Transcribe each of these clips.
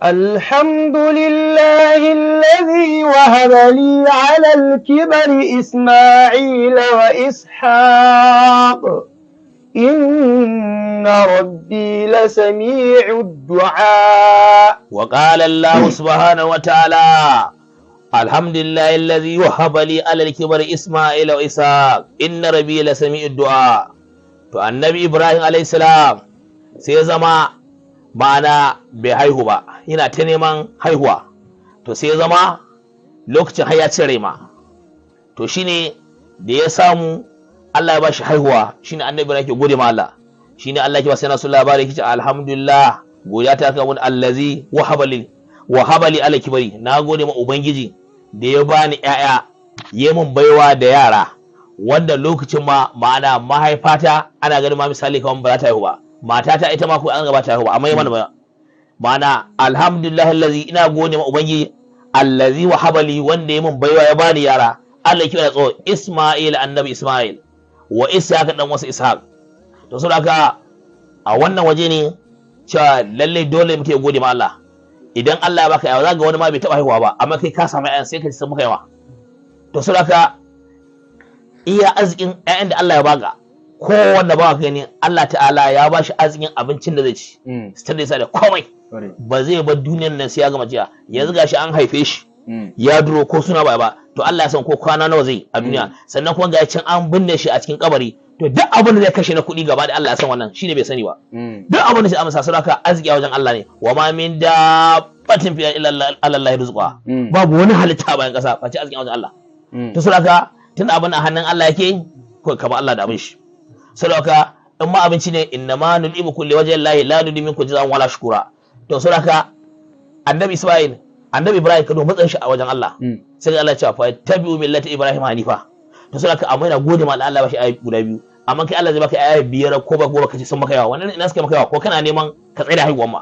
الحمد لله الذي وهب لي على الكبر إسماعيل وإسحاق إن ربي لسميع الدعاء. وقال الله سبحانه وتعالى الحمد لله الذي وهب لي على الكبر إسماعيل وإسحاق إن ربي لسميع الدعاء. to annabi Ibrahim alayhi salam sai ya zama ma'ana bai haihu ba, yana ta neman haihuwa, to sai ya zama lokacin har ya cire ma, to shine da ya samu Allah ya bashi haihuwa, shine annabi Ibrahim ke gode ma Allah, shine Allah ke ba sai nasu labari yake alhamdulillah, godiya ta kan wani allazi wahaba li ala kibari, na gode ma ubangiji da ya bani ƴaƴa, ya mun baiwa da yara wanda lokacin ma ma'ana mahaifata ana ganin ma misali kamar ba za ta haihu ba, matata ita ma ko an gaba ta haihu ba, amma mana ba ma'ana alhamdulillah allazi, ina gode ma ubangiji allazi wahaba li, wanda ya mun baiwa ya bani yara, Allah ya tso Isma'il, annabi Isma'il, wa Ishaq dan wasu Ishaq. To saboda a wannan waje ne cewa lalle dole muke gode ma Allah. Idan Allah ya baka yawa, za ga wani ma bai taba haihuwa ba, amma kai ka samu ƴaƴan sai ka ci sun maka yawa. To saboda iya arzikin ƴaƴan da Allah ya baka, kowanne ba ka gani Allah ta'ala ya bashi arzikin abincin da zai ci, sitar da yasa da komai, ba zai bar duniyar nan sai ya gama jiya. Yanzu gashi an haife shi ya duro ko suna ba, to Allah ya san ko kwana nawa zai a duniya, sannan kuma ga can an binne shi a cikin kabari, to duk abin da zai kashe na kuɗi gaba da Allah ya san wannan, shine bai sani ba. Duk abin da zai amsa sadaka arziki a wajen Allah ne, wa ma min dabbatin fi illa Allah rizqa, babu wani halitta bayan kasa face arziki a wajen Allah. To sadaka tun abin a hannun Allah yake, ko kaba Allah da abin shi. Sadaka in ma abinci ne, inna ma nulimu kulli wajhi Allah la nulimu minkum jazaan wala shukura. To sadaka annabi Isma'il, annabi Ibrahim kado matsayin shi a wajen Allah, sai Allah ya ce fa tabi'u millati Ibrahim hanifa. To sai ka amma ina gode ma Allah ba shi ayi guda biyu, amma kai Allah zai baka ayi biyar ko ba kace sun maka yawa, wannan ina suka maka yawa, ko kana neman ka tsaya da haihuwar ma.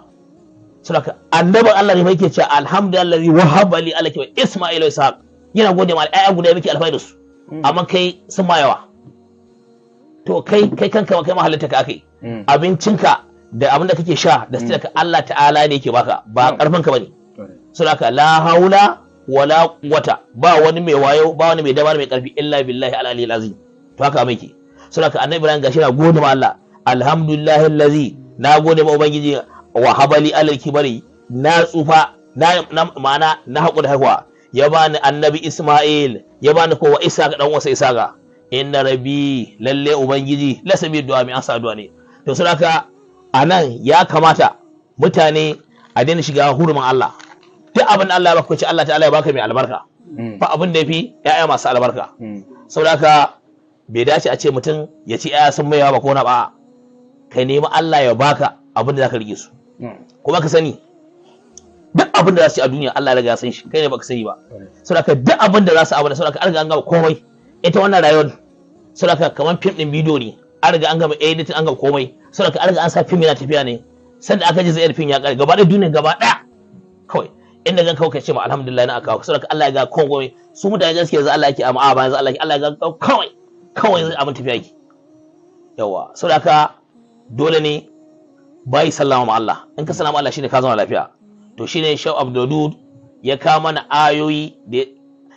Sai ka annabi Allah ne mai yake cewa alhamdulillahi wahaba li alaki wa Isma'il wa Ishaq, yana gode ma ayi guda biyu alfai da su, amma kai sun ma yawa. To kai kanka kai ma halitta ka akai, abincinka da abin da kake sha da sai ka Allah ta'ala ne yake baka, ba karfin ka bane. Saboda la haula wala quwwata, ba wani mai wayo, ba wani mai dabara mai karfi illa billahi al-aliyyil azim. To haka muke. Saboda annabi Ibrahim gashi na gode ma Allah, alhamdulillahi allazi, na gode ma ubangiji wa habali alal kibari, na tsufa na ma'ana na hakuri haihuwa, ya bani annabi Isma'il, ya bani kowa Ishaq dan wasa Ishaq. Inna rabbi, lalle ubangiji la sami du'a, mai ansa du'a ne. To saboda anan ya kamata mutane a daina shiga hurumin Allah. Duk abin da Allah ya baka ce Allah ta'ala ya baka mai albarka, fa abin da yafi ƴaƴa masu albarka. Saboda haka bai dace a ce mutum ya ci ƴaƴa sun maiwa ba ko na ba, kai nemi Allah ya baka abin da zaka rike su. Kuma ka sani duk abin da za su ci a duniya Allah ya riga ya san shi, kai ne baka sani ba. Saboda haka duk abin da za su abada, saboda haka an riga an gama komai. Ita wannan rayuwar saboda haka kamar fim din bidiyo ne, an riga an gama editing, an gama komai. Saboda haka an riga an sa fim yana tafiya ne, sanda aka ji zai fim ya kare gaba da duniya gaba daya kawai. Inda zan kawo ce ma alhamdulillah na aka saboda Allah ya ga komai. Su mutane gaskiya yanzu Allah yake, amma ba yanzu Allah ya ga kawai yanzu abin tafiya yake. Yawa saboda haka dole ne bai sallama ma Allah, in ka sallama Allah shine ka zama lafiya. To shine Sheikh Abdul ya kawo mana ayoyi da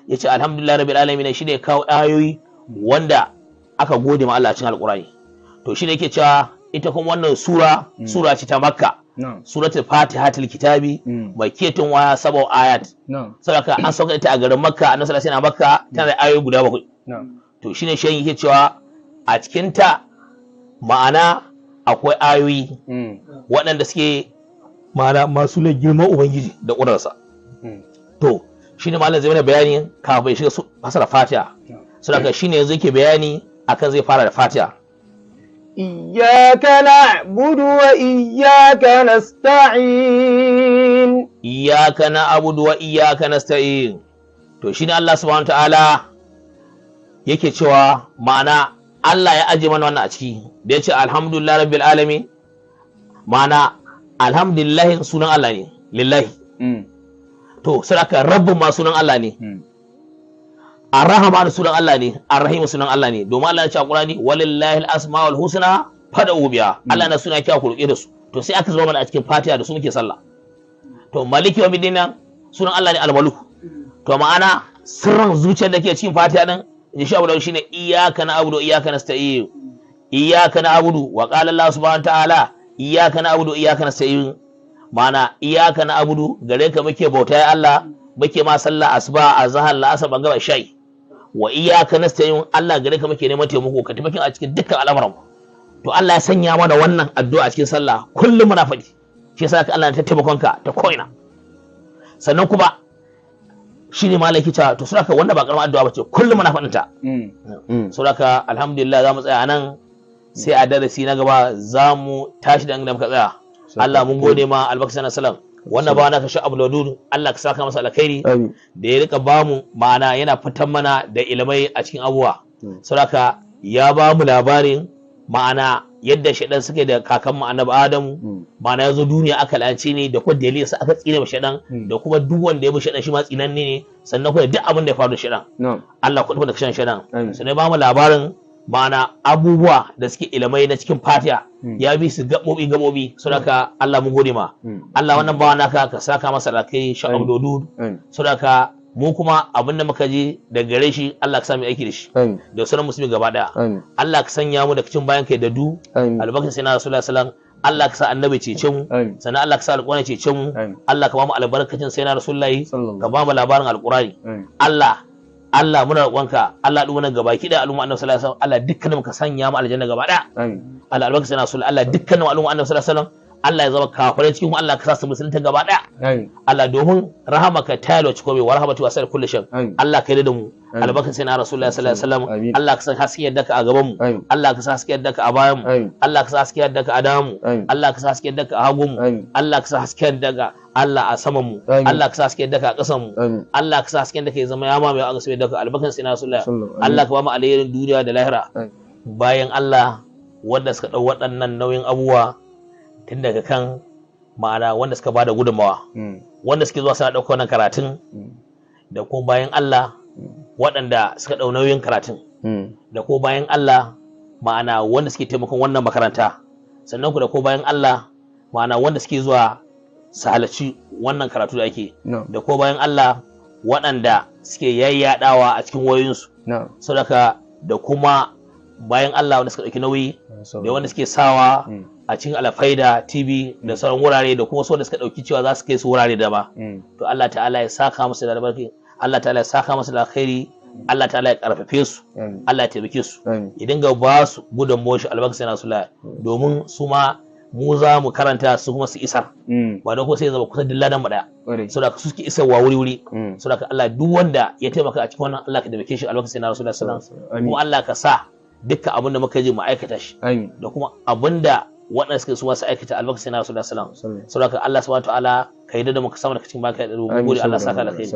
ya ce alhamdulillah rabbil alamin, shine ya kawo ayoyi wanda aka gode ma Allah cikin alqur'ani. To shine yake cewa ita kuma wannan sura ce ta Makka, suratul Fatihatul Kitabi, makiyatun wa 7 ayat. Saboda an sauka ita a garin Makka, annabi sallallahu alaihi wasallam Makka tana da ayoyi guda 7. To shine shi yake cewa a cikin ta ma'ana akwai ayoyi waɗanda suke ma'ana masu ne girman ubangiji da ƙudurarsa. To shine malam zai mana bayani kafin shiga fasara Fatiha. Saboda shine yanzu yake bayani akan zai fara da Fatiha. إياك نعبد وإياك نستعين. إياك نعبد وإياك نستعين. To shine Allah subhanahu wa ta'ala yake cewa ma'ana Allah ya aje mana wannan a ciki da ya ce alhamdulillah rabbil alamin, ma'ana alhamdulillah sunan Allah ne, lillahi. To sadaka rabbun ma sunan Allah ne, ar-rahman sunan Allah ne, ar-rahim sunan Allah ne, domin Allah ya ce a Qur'ani walillahi al-asmaul husna fad'u biha, Allah na suna kiyaye ku roƙe da su. To sai aka zama mana a cikin Fatiha da su muke sallah. to maliki wa midina sunan Allah ne al-malik to ma'ana sirrin zuciyar da ke cikin fatiha din insha Allah shine iyyaka na'budu wa iyyaka nasta'in iyyaka na'budu wa qala Allah subhanahu wa ta'ala iyyaka na'budu wa iyyaka nasta'in ma'ana iyyaka na'budu gare ka muke bauta ya Allah muke ma sallah asuba azhar la'asar bangaba shayi wa iyyaka nasta'in Allah gare ka muke neman taimako ka taimakin a cikin dukkan al'amuran to Allah ya sanya mana wannan addu'a a cikin sallah kullum muna faɗi shi yasa Allah ya taimakon ka ta koina sannan kuma shine malaki ta to saboda wannan ba karamar addu'a bace kullum muna faɗin ta saboda alhamdulillah zamu tsaya anan sai a darasi na gaba zamu tashi da inda muka tsaya Allah mun gode ma albarkacin sallam wannan ba na kashi Abdul Wadud Allah ka saka masa alkhairi da ya rika bamu ma'ana yana fitan mana da ilimai a cikin abuwa saboda ya bamu labarin ma'ana yadda shaidan suke da kakan mu annabi Adamu ma'ana yazo duniya aka lalace ne da kuma dalilin sa aka tsine shaidan da kuma duk wanda ya bi shaidan shi ma tsinanne ne sannan kuma duk abin da ya faru da shaidan Allah ku da kashin shaidan sannan ba mu labarin ma'ana abubuwa da suke ilimai na cikin Fatiha ya bi su gabobi saboda Allah mun gode ma Allah wannan bawa naka ka saka masa alkai sha'ab dodud saboda mu kuma abin da muka ji da gare shi Allah ka sa mu aiki da shi da sunan musulmi gaba daya Allah ka sanya mu da cikin bayan kai da du albarkacin sai na Rasulullahi sallallahu alaihi wasallam Allah ka sa annabi cece mu sannan Allah ka sa alƙur'ani cece mu Allah ka ba mu albarkacin sai na Rasulullahi ka ba mu labarin alƙur'ani Allah muna roƙonka Allah duk wannan gabaki da al'umma annabi sallallahu alaihi wasallam Allah dukkanin ka sanya mu aljanna gaba daya Allah albarkacin Rasulullahi Allah dukkanin al'umma annabi sallallahu alaihi wasallam Allah ya zama kafirai cikin Allah ka sa su musulunta gaba daya Allah domin rahamaka ta yalo ciko mai warhamatu wa sar kulli shay Allah ka yi da mu albarkacin sai na Rasulullahi sallallahu alaihi wasallam Allah ka sa haske yadda ka a gaban mu Allah ka sa haske yadda ka a bayan mu Allah ka sa haske yadda ka a damu mu Allah ka sa haske yadda ka a hagun mu Allah ka sa haske yadda ka Allah a saman mu Allah ka sa haske yadda ka a ƙasan mu Allah ka sa haske yadda ka zama ya mamaye a ƙasa yadda ka albarkacin sai na Rasulullahi Allah ka ba mu alherin duniya da lahira bayan Allah wanda suka dau waɗannan nauyin abubuwa tun daga kan ma'ana wanda suka bada gudunmawa wanda suke zuwa suna ɗauka wannan karatun da kuma bayan Allah waɗanda suka ɗau nauyin karatun da kuma bayan Allah ma'ana wanda suke taimakon wannan makaranta sannan ku da kuma bayan Allah ma'ana wanda suke zuwa su halarci wannan karatu da ake da kuma bayan Allah waɗanda suke yayyadawa a cikin wayoyinsu sadaka da kuma bayan Allah wanda suka ɗauki nauyi da wanda suke sawa a cikin Alfaida TV da sauran wurare da kuma so da suka dauki cewa za su kai su wurare da ba to Allah ta'ala ya saka musu da albarki Allah ta'ala ya saka musu da alkhairi Allah ta'ala ya karfafe su Allah ya taimake su ya dinga ba su gudunmawar shi albarka sai na sula domin su ma mu za mu karanta su kuma su isar ba da ko sai zama kusa dilladan mu daya saboda su suke isarwa wuri saboda Allah duk wanda ya taimaka a cikin wannan Allah ka taimake shi albarka sai na Rasulullahi sallallahu alaihi wasallam kuma Allah ka sa dukkan abin da muka ji mu aikata shi da kuma abin da waɗanda suka su aikata albarkacin na Rasulullahi sallallahu alaihi wasallam saboda Allah subhanahu wa ta'ala ka yi da muka samu da cikin baka da gode Allah saka alkhairi